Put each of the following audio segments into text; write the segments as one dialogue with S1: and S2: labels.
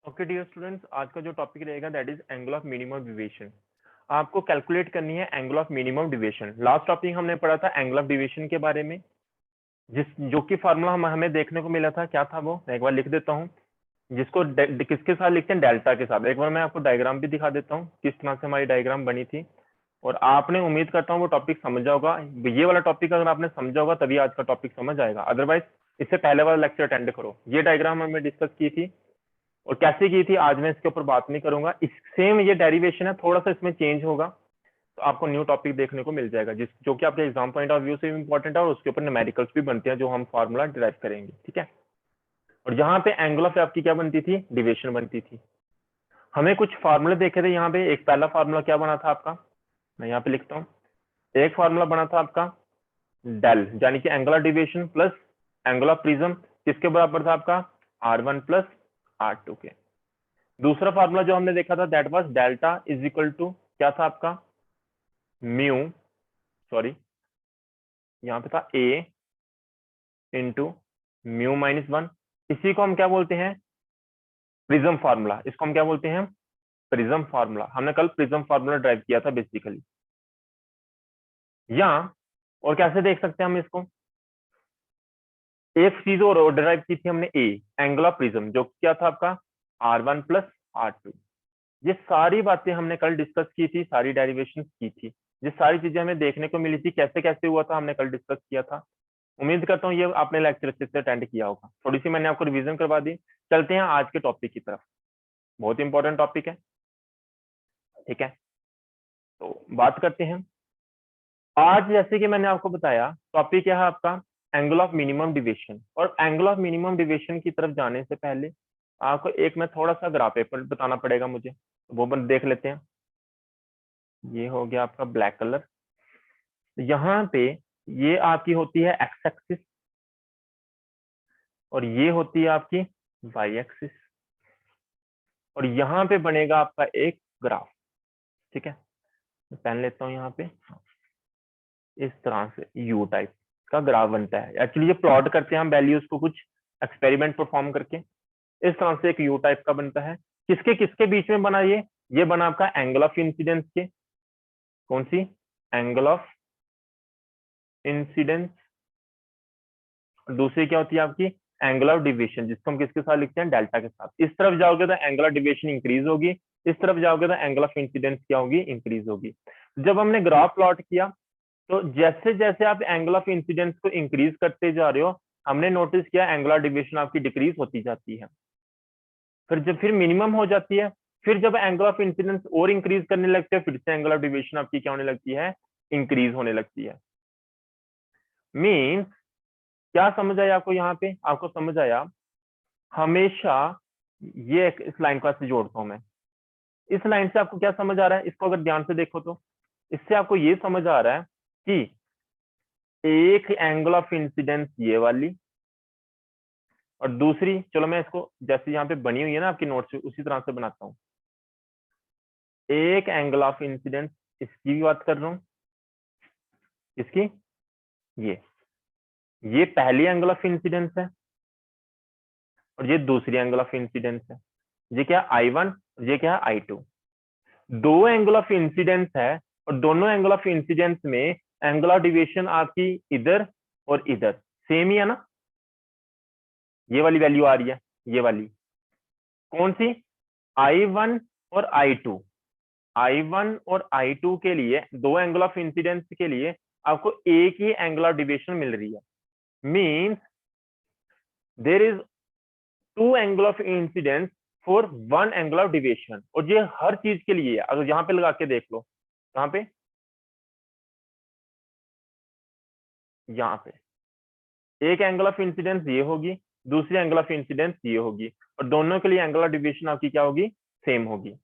S1: Okay dear students, आज का जो टॉपिक रहेगा that is angle of minimum deviation. आपको कैलकुलेट करनी है angle of minimum deviation. Last topic हमने पढ़ा था एंगल ऑफ डिविएशन के बारे में, जो कि फार्मूला हमें देखने को मिला था। क्या था वो, मैं एक बार लिख देता हूँ। जिसको किसके साथ लिखते हैं, डेल्टा के साथ। एक बार मैं आपको डायग्राम भी दिखा देता हूँ किस तरह से हमारी डायग्राम बनी थी। और आपने, उम्मीद करता हूँ वो टॉपिक समझ होगा। ये वाला टॉपिक अगर आपने समझा होगा तभी आज का टॉपिक समझ आएगा, अदरवाइज इससे पहले वाला लेक्चर अटेंड करो। ये डायग्राम हमने डिस्कस की थी और कैसे की थी, आज मैं इसके ऊपर बात नहीं करूंगा। इस सेम ये डेरिवेशन है, थोड़ा सा इसमें चेंज होगा तो आपको न्यू टॉपिक देखने को मिल जाएगा, जो कि आपके एग्जाम पॉइंट ऑफ व्यू से भी इंपॉर्टेंट है और उसके ऊपर न्यूमेरिकल्स भी बनते हैं जो हम फार्मूला डिराइव करेंगे। ठीक है। और यहाँ पे एंगल ऑफ आपकी क्या बनती थी, डिविएशन बनती थी। हमें कुछ फार्मूले देखे थे यहाँ पे। एक पहला फार्मूला क्या बना था आपका, मैं यहाँ पे लिखता हूँ। एक फार्मूला बना था आपका डेल, यानी कि angle of deviation plus angle of prism, किसके बराबर था आपका, R1 प्लस R2 के। दूसरा फार्मूला जो हमने देखा था that was delta is equal to क्या था आपका, म्यू, सॉरी यहाँ पे था ए इंटू म्यू माइनस 1। इसी को हम क्या बोलते हैं, प्रिज्म फार्मूला। इसको हम क्या बोलते हैं, प्रिज्म फार्मूला। हमने कल प्रिज्म फार्मूला ड्राइव किया था बेसिकली। या और कैसे देख सकते हैं हम इसको, एक चीज और ड्राइव की थी हमने, ए एंगल ऑफ प्रिज्म, जो क्या था आपका R1 प्लस R2। ये सारी बातें हमने कल डिस्कस की थी, सारी डेरिवेशन की थी। ये सारी चीजें हमें देखने को मिली थी, कैसे कैसे हुआ था हमने कल डिस्कस किया था। उम्मीद करता हूँ ये आपने लेक्चर अच्छे से अटेंड किया होगा। थोड़ी सी मैंने आपको रिवीजन करवा दी। चलते हैं आज के टॉपिक की तरफ, बहुत इंपॉर्टेंट टॉपिक है। ठीक है, तो बात करते हैं। आज जैसे कि मैंने आपको बताया, टॉपिक क्या है आपका, एंगल ऑफ मिनिमम डिविएशन। और एंगल ऑफ मिनिमम डिविएशन की तरफ जाने से पहले आपको एक मैं थोड़ा सा ग्राफ पेपर बताना पड़ेगा मुझे, तो वो देख लेते हैं। ये हो गया आपका ब्लैक कलर। यहाँ पे ये आपकी होती है एक्स एक्सिस और ये होती है आपकी वाई एक्सिस, और यहाँ पे बनेगा आपका एक ग्राफ। ठीक है, मैं पेन लेता हूँ यहाँ पे। इस तरह से यू टाइप का ग्राफ बनता है। एक्चुअली ये प्लॉट करते हैं हम वैल्यूज को कुछ एक्सपेरिमेंट परफॉर्म करके। इस तरह से एक यू टाइप का बनता है। किसके किसके बीच में बना, ये बना आपका एंगल ऑफ इंसिडेंस के। कौन सी, एंगल ऑफ इंसिडेंस। दूसरी क्या होती है आपकी, एंगल ऑफ डिविएशन, जिसको हम किसके साथ लिखते हैं, डेल्टा के साथ। इस तरफ जाओगे तो एंगल ऑफ डिविएशन इंक्रीज होगी, इस तरफ जाओगे तो एंगल ऑफ इंसिडेंस क्या होगी, इंक्रीज होगी। जब हमने ग्राफ प्लॉट किया तो जैसे जैसे आप एंगल ऑफ इंसिडेंस को इंक्रीज करते जा रहे हो, हमने नोटिस किया एंगल ऑफ डिविएशन आपकी डिक्रीज होती जाती है। फिर मिनिमम हो जाती है। फिर जब एंगल ऑफ इंसिडेंस और इंक्रीज करने लगते हैं, फिर से एंगल ऑफ डिविएशन आपकी क्या होने लगती है, इंक्रीज होने लगती है। मीन्स क्या समझ आया आपको, यहाँ पे आपको समझ आया। हमेशा ये इस लाइन को ऐसे जोड़ता हूं मैं। इस लाइन से आपको क्या समझ आ रहा है, इसको अगर ध्यान से देखो तो इससे आपको ये समझ आ रहा है कि एक एंगल ऑफ इंसिडेंस ये वाली, और दूसरी, चलो मैं इसको जैसे यहाँ पे बनी हुई है ना आपकी नोट से, उसी तरह से बनाता हूँ। एक एंगल ऑफ इंसिडेंस, इसकी भी बात कर रहा हूँ, इसकी, ये पहली एंगल ऑफ इंसिडेंस है और ये दूसरी एंगल ऑफ इंसिडेंस है। ये क्या है I1, ये क्या है I2। दो एंगल ऑफ इंसिडेंस है और दोनों एंगल ऑफ इंसिडेंस में एंगल ऑफ डिविएशन आपकी इधर और इधर सेम ही है ना। ये वाली वैल्यू आ रही है, ये वाली कौन सी, I1 और I2। I1 और I2 के लिए, दो एंगल ऑफ इंसिडेंस के लिए आपको एक ही एंगल ऑफ डिविएशन मिल रही है। Means there is two angle of incidence for one angle of deviation. और ये हर चीज के लिए, अगर यहाँ पे लगा के देख लो, यहाँ पे, यहाँ पे एक एंगल ऑफ इंसिडेंस ये होगी, दूसरी एंगल ऑफ इंसिडेंस ये होगी, और दोनों के लिए एंगल ऑफ डिविएशन आपकी क्या होगी, सेम होगी।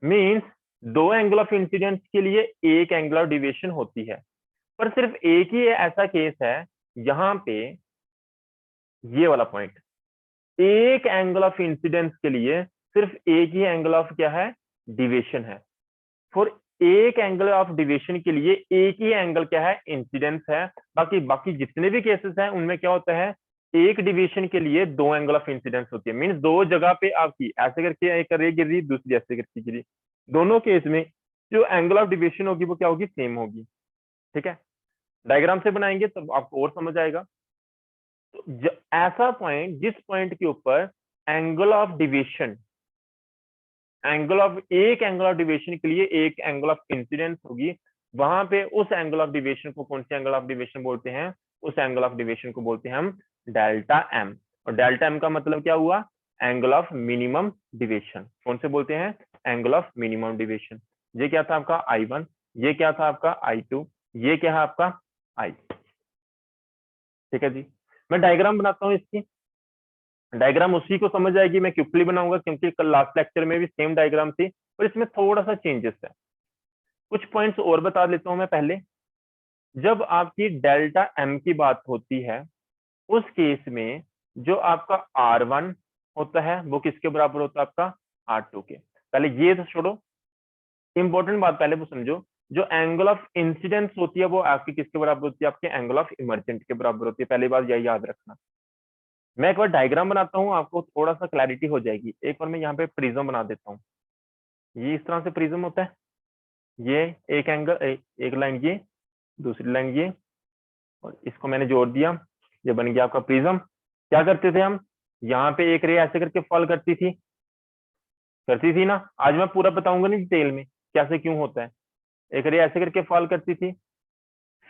S1: मींस दो एंगल ऑफ इंसिडेंस के लिए एक एंगल ऑफ डिविएशन होती है। पर सिर्फ एक ही ऐसा केस है यहाँ पे, ये वाला पॉइंट, एक एंगल ऑफ इंसिडेंस के लिए सिर्फ एक ही एंगल ऑफ क्या है, डिविएशन है। फॉर एक एंगल ऑफ डिविएशन के लिए एक ही एंगल क्या है, इंसिडेंस है। बाकी बाकी जितने भी केसेस हैं उनमें क्या होता है, एक डिवीजन के लिए दो एंगल ऑफ इंसिडेंस होती है, मीन्स दो जगह पे आपकी ऐसे करके एक रे गिर रही, दूसरी ऐसे करके गिरी, दोनों केस में जो एंगल ऑफ डिवीजन होगी वो क्या होगी, सेम होगी। ठीक है, डायग्राम से बनाएंगे तो आपको और समझ आएगा। तो ऐसा पॉइंट जिस पॉइंट के ऊपर एंगल ऑफ डिवीजन, एक एंगल ऑफ डिवीजन के लिए एक एंगल ऑफ इंसिडेंस होगी, वहां पे उस एंगल ऑफ डिवीजन को कौन सी एंगल ऑफ डिवीजन बोलते हैं, उस एंगल ऑफ डिवीजन को बोलते हैं हम डेल्टा एम। और डेल्टा एम का मतलब क्या हुआ, एंगल ऑफ मिनिमम डिवीजन। कौन से बोलते हैं, एंगल ऑफ मिनिमम डिवीजन। ये क्या था आपका I1, ये क्या था आपका I2, ये क्या है आपका I। ठीक है जी, मैं डायग्राम बनाता हूँ इसकी, डायग्राम उसी को समझ आएगी, मैं क्विकली बनाऊंगा क्योंकि कल लास्ट लेक्चर में भी सेम डायग्राम थी, पर इसमें थोड़ा सा चेंजेस है। कुछ पॉइंट्स और बता देता हूं मैं पहले। जब आपकी डेल्टा एम की बात होती है, उस केस में जो आपका R1 होता है वो किसके बराबर होता है, आपका R2 के। पहले ये तो छोड़ो, इंपॉर्टेंट बात पहले वो समझो, जो एंगल ऑफ इंसिडेंस होती है वो आपकी किसके बराबर होती है, आपके एंगल ऑफ इमर्जेंट के बराबर होती है। पहली बात यही याद रखना। मैं एक बार डायग्राम बनाता हूँ, आपको थोड़ा सा क्लैरिटी हो जाएगी। एक बार मैं यहाँ पे प्रिज्म बना देता हूँ, ये इस तरह से प्रिज्म होता है, ये एक एंगल एक लाइन ये, दूसरी लाइन ये, और इसको मैंने जोड़ दिया, ये बन गया आपका प्रिज्म। क्या करते थे हम, यहाँ पे एक रे ऐसे करके फॉल करती थी ना। आज मैं पूरा बताऊंगा नहीं डिटेल में कैसे क्यों होता है। एक रे ऐसे करके फॉल करती थी,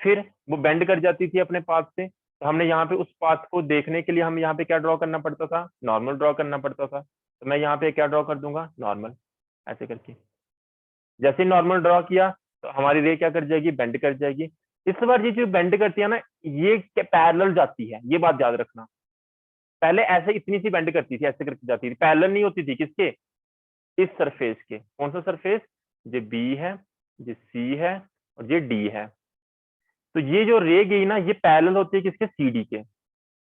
S1: फिर वो बेंड कर जाती थी अपने पाथ से, तो हमने यहाँ पे उस पाथ को देखने के लिए हम यहाँ पे क्या ड्रॉ करना पड़ता था, नॉर्मल ड्रॉ करना पड़ता था। तो मैं यहाँ पे क्या ड्रॉ कर दूंगा, नॉर्मल, ऐसे करके। जैसे नॉर्मल ड्रॉ किया तो हमारी रे क्या कर जाएगी, बेंड कर जाएगी। इस बार ये जो बेंड करती है ना, ये पैरेलल जाती है, ये बात याद रखना। पहले ऐसे इतनी सी बेंड करती थी, ऐसे करके जाती थी, पैरेलल नहीं होती थी। किसके, इस सरफेस के। कौन सा सरफेस, ये बी है, ये सी है, और ये डी है। तो ये जो रे गई ना, ये पैरेलल होती है किसके, सी डी के।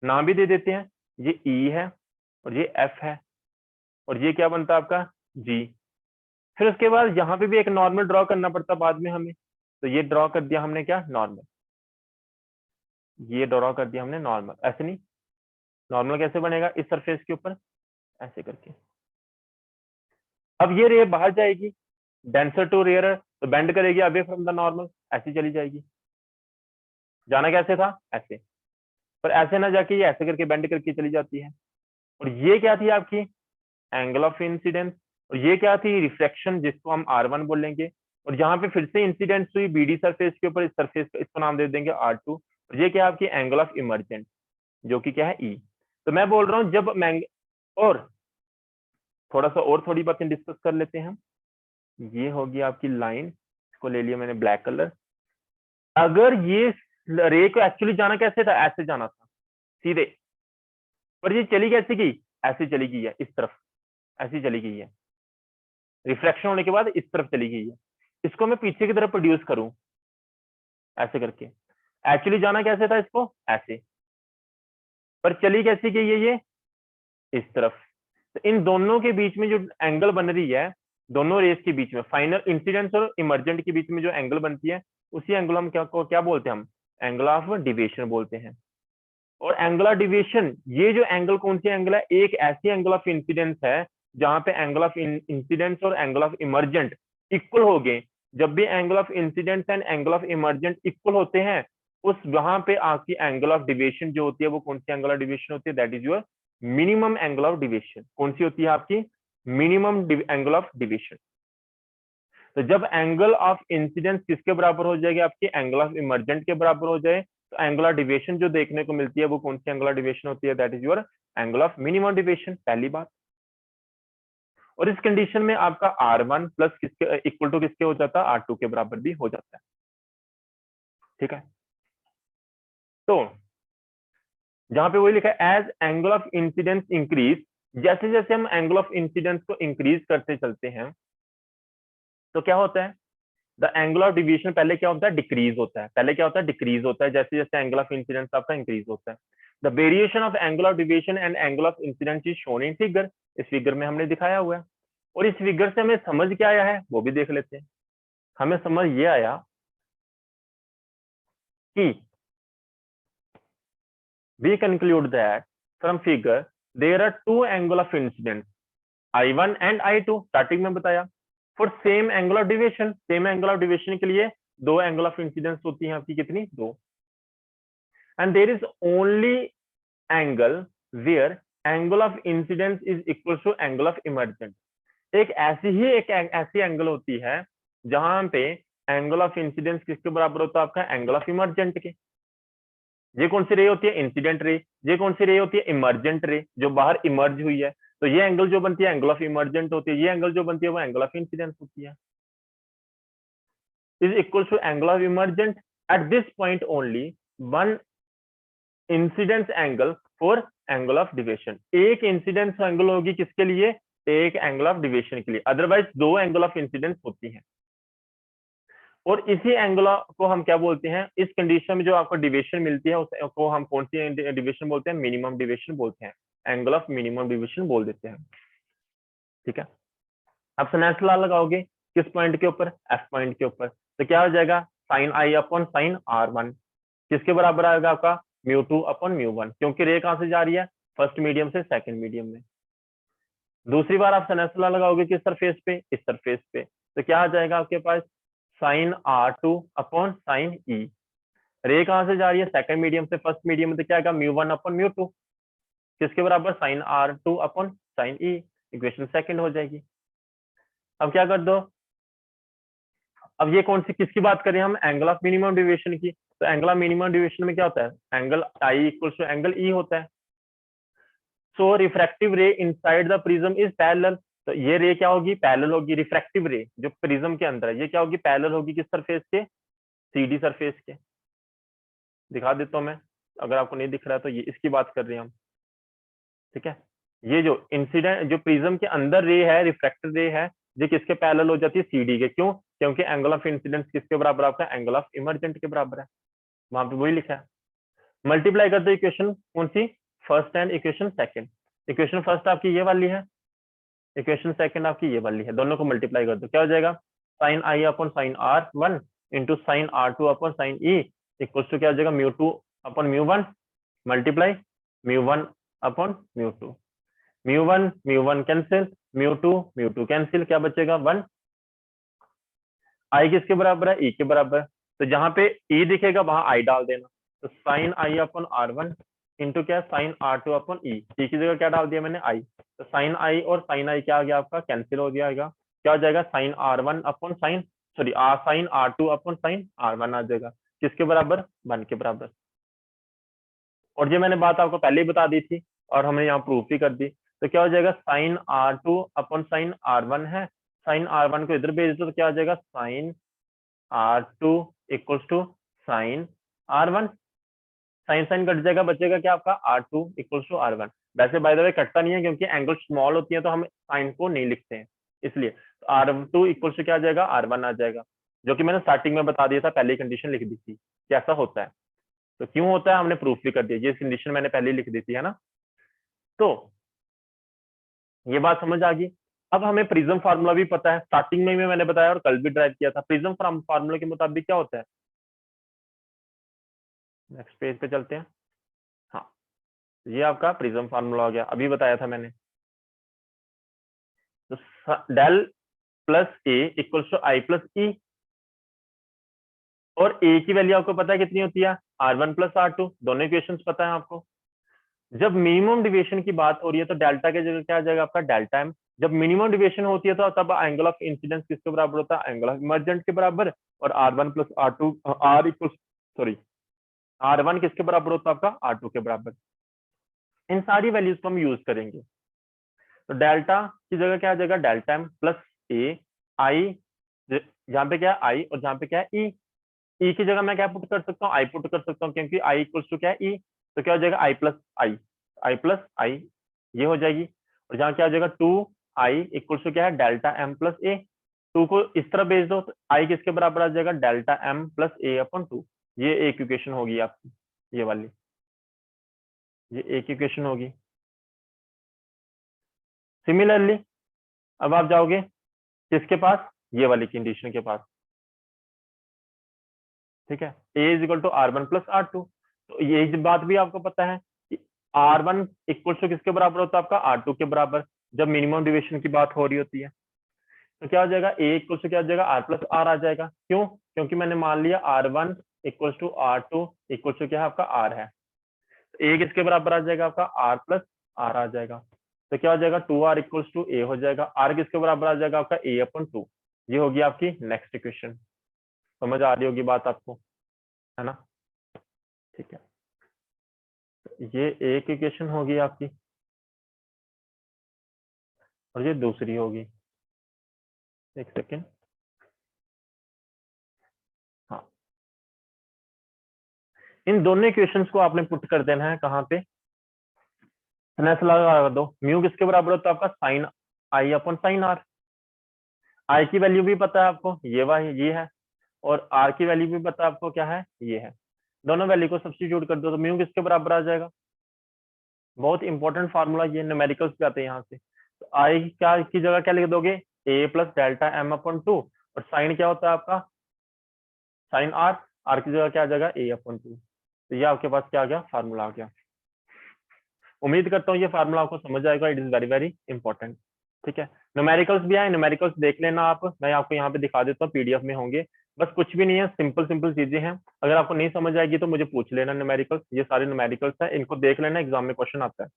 S1: नाम भी दे देते हैं, ये ई है और ये एफ है, और ये क्या बनता है आपका जी। फिर उसके बाद यहाँ पे भी एक नॉर्मल ड्रॉ करना पड़ता बाद में हमें, तो ये ड्रॉ कर दिया हमने क्या, नॉर्मल। ये ड्रॉ कर दिया हमने नॉर्मल, ऐसे नहीं, नॉर्मल कैसे बनेगा, इस सरफेस के ऊपर ऐसे करके। अब ये रे बाहर जाएगी, डेंसर टू रेयर, तो बेंड करेगी अवे फ्रॉम द नॉर्मल, ऐसी चली जाएगी। जाना कैसे था, ऐसे, पर ऐसे ना जाके ये ऐसे करके बेंड करके चली जाती है। और ये क्या थी आपकी एंगल ऑफ इंसिडेंस, और ये क्या थी रिफ्लेक्शन, जिसको हम R1 बोलेंगे। और यहाँ पे फिर से इंसिडेंस हुई BD सरफेस के ऊपर, इस सरफेस इसको नाम दे देंगे R2। और ये क्या आपकी एंगल ऑफ इमर्जेंट, जो कि क्या है E। तो मैं बोल रहा हूँ जब मैं, और थोड़ा सा और थोड़ी बातें डिस्कस कर लेते हैं हम। ये होगी आपकी लाइन, इसको ले लिया मैंने ब्लैक कलर। अगर ये रे को एक्चुअली जाना कैसे था, ऐसे जाना था सीधे, पर ये चली कैसे गई, ऐसे चली गई है, इस तरफ ऐसी चली गई है, रिफ्लेक्शन होने के बाद इस तरफ चली गई है। इसको मैं पीछे की तरफ प्रोड्यूस करूं ऐसे करके, एक्चुअली जाना कैसे था इसको, ऐसे, पर चली कैसी गई है ये, इस तरफ। तो इन दोनों के बीच में जो एंगल बन रही है, दोनों रेस के बीच में, फाइनल इंसिडेंस और इमर्जेंट के बीच में जो एंगल बनती है, उसी एंगल हम क्या बोलते हैं, हम एंगल ऑफ डिविएशन बोलते हैं। और एंगल ऑफ डिविएशन, ये जो एंगल कौन सी एंगल है, एक ऐसी एंगल ऑफ इंसिडेंस है जहां पे एंगल ऑफ इंसिडेंस और एंगल ऑफ इमर्जेंट इक्वल हो गए। जब भी angle of incidence and angle of emergent equal होते हैं, उस वहां पे आपकी एंगल ऑफ डिविएशन जो होती है वो कौन सी एंगल ऑफ डिविएशन होती है, that is your minimum angle of deviation. कौन सी होती है आपकी, मिनिमम एंगल ऑफ डिविएशन। तो जब एंगल ऑफ इंसिडेंस किसके बराबर हो जाएगी, आपकी एंगल ऑफ इमर्जेंट के बराबर हो जाए, तो एंगुलर डिविएशन जो देखने को मिलती है वो कौन सी एंगुलर डिविएशन होती है, that is your angle of minimum deviation, पहली बात। और इस कंडीशन में आपका R1 प्लस किसके इक्वल टू किसके हो जाता है, R2 के बराबर भी हो जाता है। ठीक है, तो जहां पे वही लिखा है as angle of incidence increase, जैसे जैसे हम एंगल ऑफ इंसिडेंस को इंक्रीज करते चलते हैं तो क्या होता है, द एंगल ऑफ डिविएशन पहले क्या होता है, डिक्रीज होता है। पहले क्या होता है, डिक्रीज होता है, जैसे जैसे एंगल ऑफ इंसिडेंस आपका इंक्रीज होता है। The variation of angle of deviation and angle of incidence is shown in figure, इस फिगर में हमने दिखाया हुआ है। और इस फिगर से हमें समझ क्या आया है वो भी देख लेते हैं। हमें समझ ये आया कि we conclude that from figure there are two angle of incidence I1 and I2, starting में बताया। For same angle of deviation, same angle of deviation के लिए दो एंगल ऑफ इंसिडेंस होती हैं आपकी, कितनी? दो। And there is only angle where angle of incidence is equal to angle of emergent. एक ऐसी एंगल होती है जहां पे एंगल ऑफ इंसिडेंस किसके बराबर होता है? आपका एंगल ऑफ इमर्जेंट के। ये कौन सी रे होती है? Incident ray. ये कौन सी रे होती है? इमर्जेंट रे, जो बाहर इमर्ज हुई है। तो ये एंगल जो बनती है एंगल ऑफ इमर्जेंट होती है, ये एंगल जो बनती है वो एंगल ऑफ इंसिडेंस होती है। Is equal to angle of emergent at this point only one incidence angle for angle of deviation. एक इंसिडेंस एंगल होगी किसके लिए? एक एंगल ऑफ डिविएशन के लिए, अदरवाइज दो एंगल ऑफ इंसिडेंस होती हैं। और इसी एंगल को हम क्या बोलते हैं? इस कंडीशन में जो आपको डिविएशन मिलती है उसको हम कौन सी डिविएशन बोलते हैं? मिनिमम डिविएशन बोलते हैं, एंगल ऑफ मिनिमम डिविएशन बोल देते हैं। ठीक है, अब सनेस लॉ लगाओगे किस पॉइंट के ऊपर? एफ पॉइंट के ऊपर। तो क्या हो जाएगा? Sine I upon sine R1 किसके बराबर आएगा? आपका μ2 अपॉन μ1, क्योंकि रे कहां से जा रही है? फर्स्ट मीडियम से सेकंड मीडियम में। दूसरी बार आप सनेस लॉ लगाओगे किस सरफेस पे? इस सरफेस पे। तो क्या आ जाएगा आपके पास? Sine R2 upon sine E। Ray कहां से जा रही है? सेकंड मीडियम से फर्स्ट मीडियम में। तो क्या आएगा? μ1 अपॉन μ2 किसके बराबर? Sine R2 upon sine E। Equation second हो जाएगी। अब क्या कर दो, अब ये कौन सी किसकी बात करें हम? एंगल ऑफ मिनिमम डिविएशन की। तो एंगल ऑफ मिनिमम डिविएशन में क्या होता है? Angle I equal to angle E होता है। So refractive ray inside the prism is parallel. तो ये रे क्या होगी? पैरेलल होगी। रिफ्रैक्टिव रे जो प्रिज्म के अंदर है ये क्या होगी? पैरेलल होगी किस सरफेस के? सीडी सरफेस के। दिखा देता हूं मैं, अगर आपको नहीं दिख रहा है तो ये इसकी बात कर रहे हैं हम। ठीक है, ये जो इंसिडेंट जो प्रिज्म के अंदर रे है, रिफ्रैक्टेड रे है, ये किसके पैरेलल हो जाती है? सीडी के। क्यों? क्योंकि एंगल ऑफ इंसिडेंस किसके बराबर? आपका एंगल ऑफ इमर्जेंट के बराबर है। वहां पे वही लिखा है। मल्टीप्लाई कर दो इक्वेशन कौन सी? First and equation second. Equation first आपकी ये वाली है, इक्वेशन सेकंड आपकी ये वाली है। दोनों को मल्टीप्लाई कर दो, क्या हो जाएगा? Sine I upon sine R1 into sine R2 upon sine E equal to क्या हो जाएगा? μ2 upon μ1 multiply μ1 upon μ2। μ1 cancel, μ2 cancel, क्या बचेगा? 1। आई किसके बराबर है? ई के बराबर। तो जहां पे ई दिखेगा वहां आई डाल देना। तो sign I upon R1 into क्या? साइन R2 अपॉन ई। ई की जगह क्या डाल दिया मैंने? आई। तो साइन आई और साइन आई क्या आ गया आपका? कैंसिल हो जाएगा। क्या हो जाएगा? Sine R1 upon sine sine R2 upon sine R1 आ जाएगा। किसके बराबर? 1 के बराबर। और ये मैंने बात आपको पहले ही बता दी थी और हमने यहाँ प्रूफ भी कर दी। तो क्या हो जाएगा? Sine R2 upon sine R1 है, साइन R1 को इधर भेज दो तो क्या हो जाएगा? Sine R2 equals to sine R1। Sine sine cut जाएगा, बचेगा क्या आपका? R2 equals to R1। वैसे बाय द वे कटता नहीं है क्योंकि एंगल स्मॉल होती है तो हम साइन को नहीं लिखते हैं, इसलिए तो R2 इक्वल्स टू क्या आ जाएगा? R1 आ जाएगा, जो कि मैंने स्टार्टिंग में बता दिया था, पहले कंडीशन लिख दी थी कि ऐसा होता है। तो क्यों होता है हमने प्रूफ भी कर दिया, ये कंडीशन मैंने पहले लिख दी थी, है ना। तो ये बात समझ आ गई। अब हमें प्रिज्म फार्मूला भी पता है, स्टार्टिंग में भी मैंने बताया और कल भी ड्राइव किया था। प्रिज्म फार्मूला के मुताबिक क्या होता है? नेक्स्ट पेज पे चलते हैं। हाँ, ये आपका प्रिज्म फार्मूला हो गया, अभी बताया था मैंने। तो del plus A equals to I plus E, और ए की वैल्यू आपको पता है कितनी होती है? R1 plus R2। दोनों इक्वेशंस पता है आपको। जब मिनिमम डिविएशन की बात हो रही है तो डेल्टा के जगह क्या आ जाएगा? आपका डेल्टा एम। जब मिनिमम डिविएशन होती है तो तब एंगल ऑफ इंसिडेंस किसके बराबर होता है? एंगल ऑफ इमर्जेंट के बराबर। और R1 plus R2 are equal sorry R1 किसके बराबर होता है? आपका R2 के बराबर। इन सारी वैल्यूज को हम यूज करेंगे। तो डेल्टा की जगह क्या आ जाएगा? डेल्टा एम प्लस ए आई, जहाँ पे क्या है आई और जहाँ पे क्या है ई। ई की जगह मैं क्या पुट कर सकता हूँ? आई पुट कर सकता हूँ, क्योंकि आई इक्वल्स टू क्या है? ई। तो क्या हो जाएगा? आई प्लस आई, ये हो जाएगी। और जहाँ क्या हो जाएगा? 2i इक्वल्स टू क्या है? डेल्टा एम प्लस ए। 2 को इस तरह भेज दो तो आई किसके बराबर आ जाएगा? डेल्टा एम प्लस ए अपॉन 2। ये एक इक्वेशन होगी आपकी, ये वाली, ये एक इक्वेशन होगी। सिमिलरली अब आप जाओगे किसके पास? ये वाली कंडीशन के पास। ठीक है, A is equal to R1 plus R2। तो ये बात भी आपको पता है कि R1 इक्वल टू किसके बराबर होता है आपका, R2 के बराबर, जब मिनिमम डिविएशन की बात हो रही होती है। तो क्या हो जाएगा, A इक्वल टू क्या हो जाएगा, R प्लस R आ जाएगा। क्यों, क्योंकि मैंने मान लिया R1 equal to R2 equal to क्या है आपका R है। तो A किसके बराबर आ जाएगा आपका, R प्लस R आ जाएगा। तो क्या हो जाएगा, 2R इक्वल टू A हो जाएगा। R किसके बराबर आ जाएगा आपका, A अपन 2। ये होगी आपकी नेक्स्ट इक्वेशन। समझ आ रही होगी बात आपको, है ना। ठीक है, ये एक इक्वेशन होगी आपकी और ये दूसरी होगी। एक सेकेंड, हाँ, इन दोनों इक्वेशंस को आपने पुट कर देना है कहाँ पे, ऐसा लगा दो, म्यू किसके बराबर होता है आपका, sine I upon sine R. I की वैल्यू भी पता है आपको, ये है, और आर की वैल्यू भी पता है आपको, क्या है, ये है। दोनों वैल्यू को सब्स्टिट्यूट कर दो तो म्यू किसके बराबर आ जाएगा। बहुत इंपॉर्टेंट फार्मूला, ये न्यूमेरिकल्स पे आते हैं यहाँ से। तो आई क्या की जगह क्या लिख दोगे, ए प्लस डेल्टा एम अपन 2, और साइन क्या होता है आपका, साइन आर, आर की जगह क्या आ जाएगा, ए अपन 2। तो ये आपके पास क्या आ गया, फार्मूला आ गया। उम्मीद करता हूँ ये फार्मूला आपको समझ आएगा, it is very very important. ठीक है, न्यूमेरिकल्स भी आए, न्यूमेरिकल्स देख लेना आप, मैं आपको यहाँ पे दिखा देता हूँ, पीडीएफ में होंगे। बस कुछ भी नहीं है, सिंपल सिंपल चीजें हैं। अगर आपको नहीं समझ आएगी तो मुझे पूछ लेना, न्यूमेरिकल्स, ये सारे न्यूमेरिकल्स है, इनको देख लेना, एग्जाम में क्वेश्चन आता है।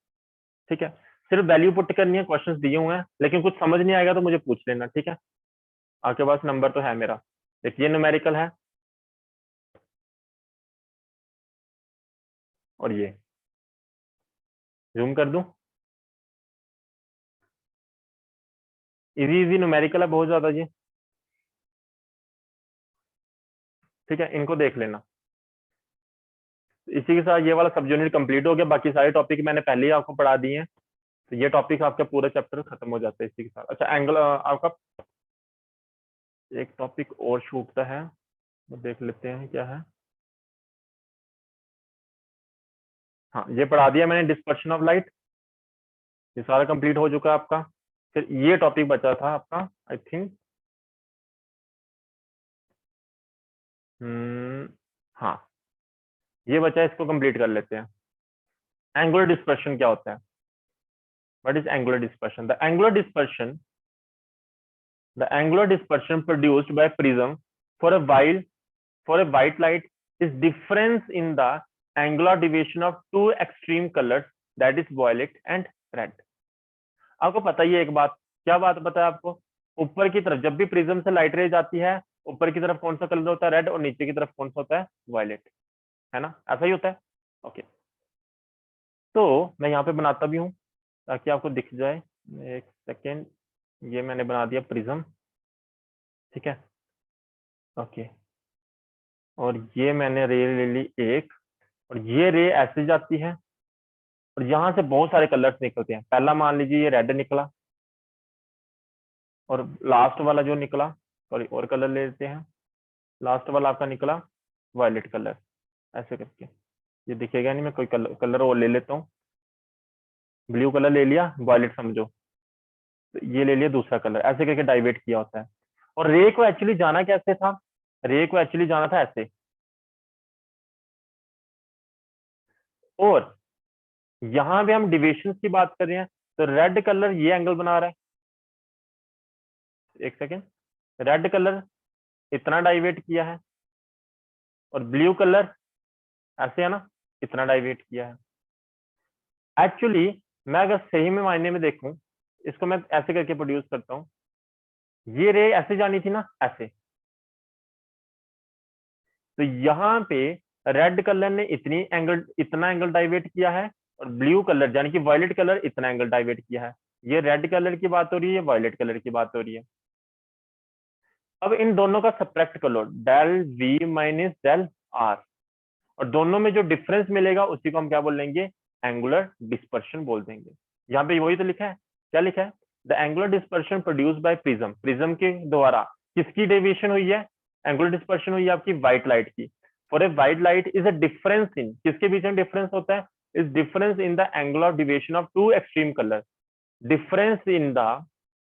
S1: ठीक है, सिर्फ वैल्यू पुट करनी है, क्वेश्चन दिए हुए हैं, लेकिन कुछ समझ नहीं आएगा तो मुझे पूछ लेना। ठीक है, आपके पास नंबर तो है मेरा। देखिए न्यूमेरिकल है, और ये जूम कर दूं, इजी इजी न्यूमेरिकल है बहुत ज्यादा ये। ठीक है, इनको देख लेना। इसी के साथ ये वाला सब यूनिट कंप्लीट हो गया, बाकी सारे टॉपिक मैंने पहले ही आपको पढ़ा दिए हैं। तो ये टॉपिक आपका पूरा चैप्टर खत्म हो जाता है इसी के साथ। अच्छा, एंगल आपका एक टॉपिक और छूटता है, वो देख लेते हैं क्या है। हाँ, ये पढ़ा दिया मैंने, डिस्पर्शन ऑफ लाइट, ये सारा कंप्लीट हो चुका है आपका। फिर ये टॉपिक बचा था आपका, आई थिंक, हाँ, ये बचा है, इसको कंप्लीट कर लेते हैं। एंगुलर डिस्पर्शन क्या होता है, what is angular dispersion. The angular dispersion produced by prism for a white light is difference in the angular deviation of two extreme colors, that is violet and red. आपको पता ही है एक बात, क्या बात पता है आपको, ऊपर की तरफ जब भी प्रिज्म से लाइट रे जाती है, ऊपर की तरफ कौन सा कलर होता है, रेड, और नीचे की तरफ कौन सा होता है, वायलेट, है ना, ऐसा ही होता है। ओके, तो मैं यहाँ पे बनाता भी हूँ ताकि आपको दिख जाए। एक सेकेंड, ये मैंने बना दिया प्रिज्म। ठीक है, ओके, और ये मैंने रे ले ली एक, और ये रे ऐसे जाती है, और यहाँ से बहुत सारे कलर्स निकलते हैं। पहला मान लीजिए ये रेड निकला, और लास्ट वाला जो निकला, सॉरी और कलर ले लेते हैं, लास्ट वाला आपका निकला वायलेट कलर। ऐसे करके ये दिखेगा नहीं, मैं कोई कलर और ले लेता हूँ, ब्लू कलर ले लिया, वायलेट समझो, तो ये ले लिया दूसरा कलर, ऐसे करके डाइवेट किया होता है। और रे को एक्चुअली जाना कैसे था, रे को एक्चुअली जाना था ऐसे, और यहाँ पे हम डिविएशन की बात कर रहे हैं, तो रेड कलर ये एंगल बना रहा है, एक सेकेंड, रेड कलर इतना डाइवेट किया है, और ब्लू कलर ऐसे है ना, इतना डाइवेट किया है। एक्चुअली मैं अगर सही में मायने में देखूं, इसको मैं ऐसे करके प्रोड्यूस करता हूँ, ये रे ऐसे जानी थी ना, ऐसे, तो यहाँ पे रेड कलर ने इतना एंगल डाइवेट किया है, और ब्लू कलर यानी कि वायलेट कलर इतना एंगल डाइवेट किया है। ये रेड कलर की बात हो रही है, वायलेट कलर की बात हो रही है। अब इन दोनों का सब्ट्रैक्ट कर लो, del V minus del R, और दोनों में जो डिफरेंस मिलेगा उसी को हम क्या बोल देंगे, एंगुलर डिस्पर्शन बोल देंगे। यहाँ पे वही तो लिखा है, क्या लिखा है, the angular dispersion produced by prism, prism के द्वारा किसकी डेविएशन हुई है, एंगुलर डिस्पर्शन हुई है आपकी व्हाइट लाइट की। For a white light is a difference in, किसके बीच में डिफरेंस होता है, is difference in the angular deviation of two extreme colour, difference in the,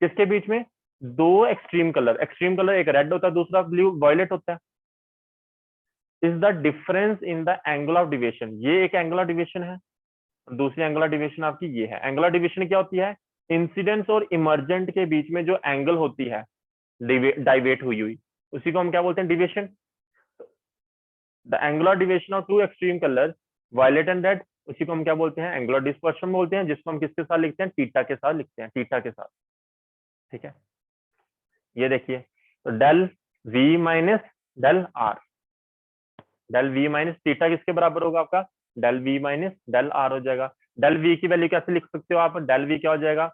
S1: किसके बीच में, दो एक्सट्रीम कलर, एक्सट्रीम कलर एक रेड होता है, दूसरा ब्लू वायलेट होता है, is the difference in the angle of deviation, ये एक एंगल ऑफ डिविएशन है, दूसरी एंगुलर डिविएशन आपकी ये है। एंगुलर डिविएशन क्या होती है? इंसिडेंस और इमर्जेंट के बीच में जो एंगल होती है डाइवेट हुई हुई, उसी को हम क्या बोलते हैं? Deviation. The angular deviation of two extreme colour violet and red, उसी को हम क्या बोलते हैं? एंगुलर डिस्पर्शन बोलते हैं, जिसको हम किसके साथ लिखते हैं? थीटा के साथ लिखते हैं, थीटा के साथ। ठीक है, ये देखिए, तो del V minus del R, del V minus theta किसके बराबर होगा आपका? Del V minus del R हो जाएगा। डेल वी की वैल्यू कैसे लिख सकते हो आप? डेल वी क्या हो जाएगा?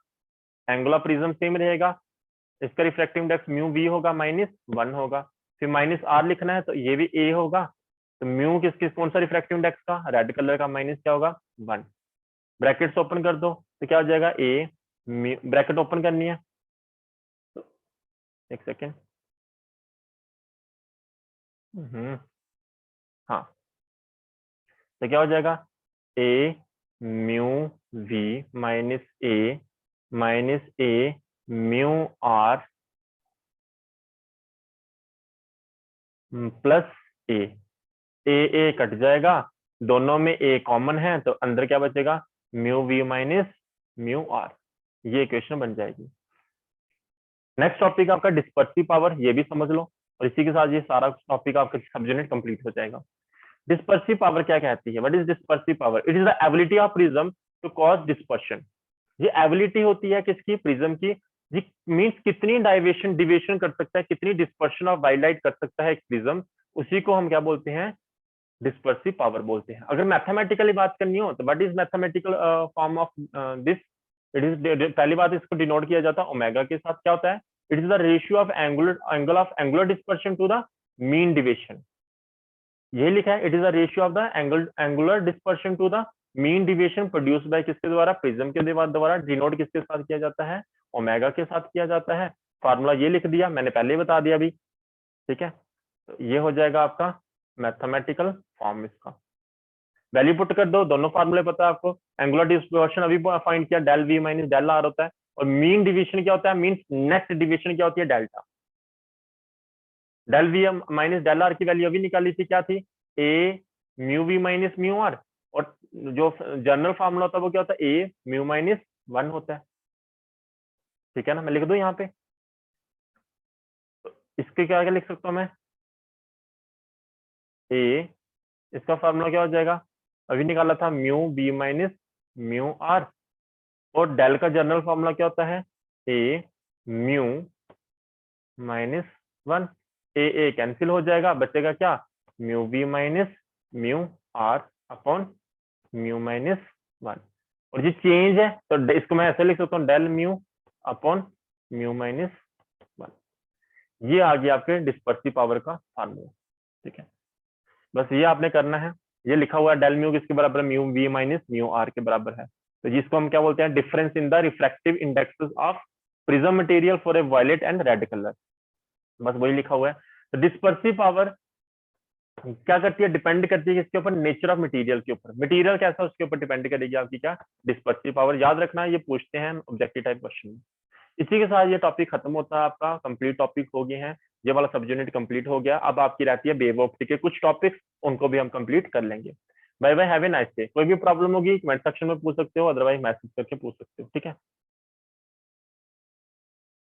S1: एंगुलर प्रिज्म सेम रहेगा, इसका रिफ्रैक्टिव इंडेक्स म्यू वी होगा माइनस 1 होगा। फिर माइनस आर लिखना है तो ये भी ए होगा, तो म्यू किस कौन सा रिफ्रैक्टिव इंडेक्स का? रेड कलर का, माइनस क्या होगा? 1। ब्रैकेट्स ओपन कर दो तो क्या हो जाएगा? ए, ब्रैकेट ओपन करनी है तो एक सेकेंड, हाँ, तो क्या हो जाएगा? A mu V minus A mu R plus A, A cut जाएगा, दोनों में ए कॉमन है तो अंदर क्या बचेगा? Mu V minus mu R, ये इक्वेशन बन जाएगी। नेक्स्ट टॉपिक आपका डिस्पर्सिव पावर, ये भी समझ लो, और इसी के साथ ये सारा टॉपिक आपका सब यूनिट कंप्लीट हो जाएगा। डिस्पर्सिव पावर क्या कहती है? What is dispersive power? It is the ability of prism to cause dispersion. ये एबिलिटी होती है किसकी? प्रिज्म की। ये मींस कितनी डाइवेशन डिविएशन कर सकता है, कितनी डिस्पर्शन ऑफ वाइट लाइट कर सकता है एक प्रिज्म, उसी को हम क्या बोलते हैं? डिस्पर्सिव पावर बोलते हैं। अगर मैथमेटिकली बात करनी हो तो what is mathematical form of this? It is, पहली बात इसको डिनोट किया जाता है ओमेगा के साथ। क्या होता है? It is the ratio of angular dispersion to the mean deviation. ये लिखा है, it is the ratio of the angular dispersion to the mean deviation produced by किसके द्वारा? प्रिज्म के द्वारा। डिनोट किसके साथ किया जाता है? ओमेगा के साथ किया जाता है। फार्मूला ये लिख दिया, मैंने पहले ही बता दिया अभी। ठीक है, तो ये हो जाएगा आपका मैथमेटिकल फॉर्म। इसका वैल्यू पुट कर दो, दोनों फार्मूले पता है आपको। एंगुलर डिस्पर्शन अभी फाइंड किया, del V minus del R होता है, और मीन डिविएशन क्या होता है? मीन नेट डिविएशन क्या होती है? Delta. Del V minus del R की वैल्यू अभी निकाली थी, क्या थी? A mu V minus mu R, और जो जनरल फार्मूला होता है वो क्या होता है? ए म्यू माइनस 1 होता है। ठीक है ना, मैं लिख दूं यहाँ पे, तो इसके क्या क्या लिख सकता हूँ मैं? ए, इसका फार्मूला क्या हो जाएगा? अभी निकाला था, mu B minus mu R, और डेल का जनरल फार्मूला क्या होता है? A mu minus 1। ए कैंसिल हो जाएगा, बचेगा क्या? Mu B minus mu R upon mu minus 1। और ये चेंज है तो इसको मैं ऐसे लिख सकता हूँ, del mu upon mu minus 1। ये आ गया आपके डिस्पर्सिव पावर का फार्मूला। ठीक है, बस ये आपने करना है। ये लिखा हुआ है डेल म्यू किसके बराबर है? Mu V minus mu R के बराबर है। तो जिसको हम क्या बोलते हैं? Difference in the refractive indexes of prism material for a violet and red colour. बस वही लिखा हुआ है। तो डिस्पर्सिव पावर क्या करती है? डिपेंड करती है किसके ऊपर? नेचर ऑफ मटेरियल के ऊपर। मटेरियल कैसा है उसके ऊपर डिपेंड करेगी आपकी क्या? Dispersive power. याद रखना, ये पूछते हैं ऑब्जेक्टिव टाइप क्वेश्चन में। इसी के साथ ये टॉपिक खत्म होता है आपका, कंप्लीट टॉपिक हो गए हैं, ये वाला सब यूनिट कंप्लीट हो गया। अब आपकी रहती है वेव ऑप्टिक के कुछ टॉपिक्स, उनको भी हम कंप्लीट कर लेंगे। Bye bye, have a nice day. कोई भी प्रॉब्लम होगी कमेंट सेक्शन में पूछ सकते हो, अदरवाइज मैसेज करके पूछ सकते हो। ठीक है।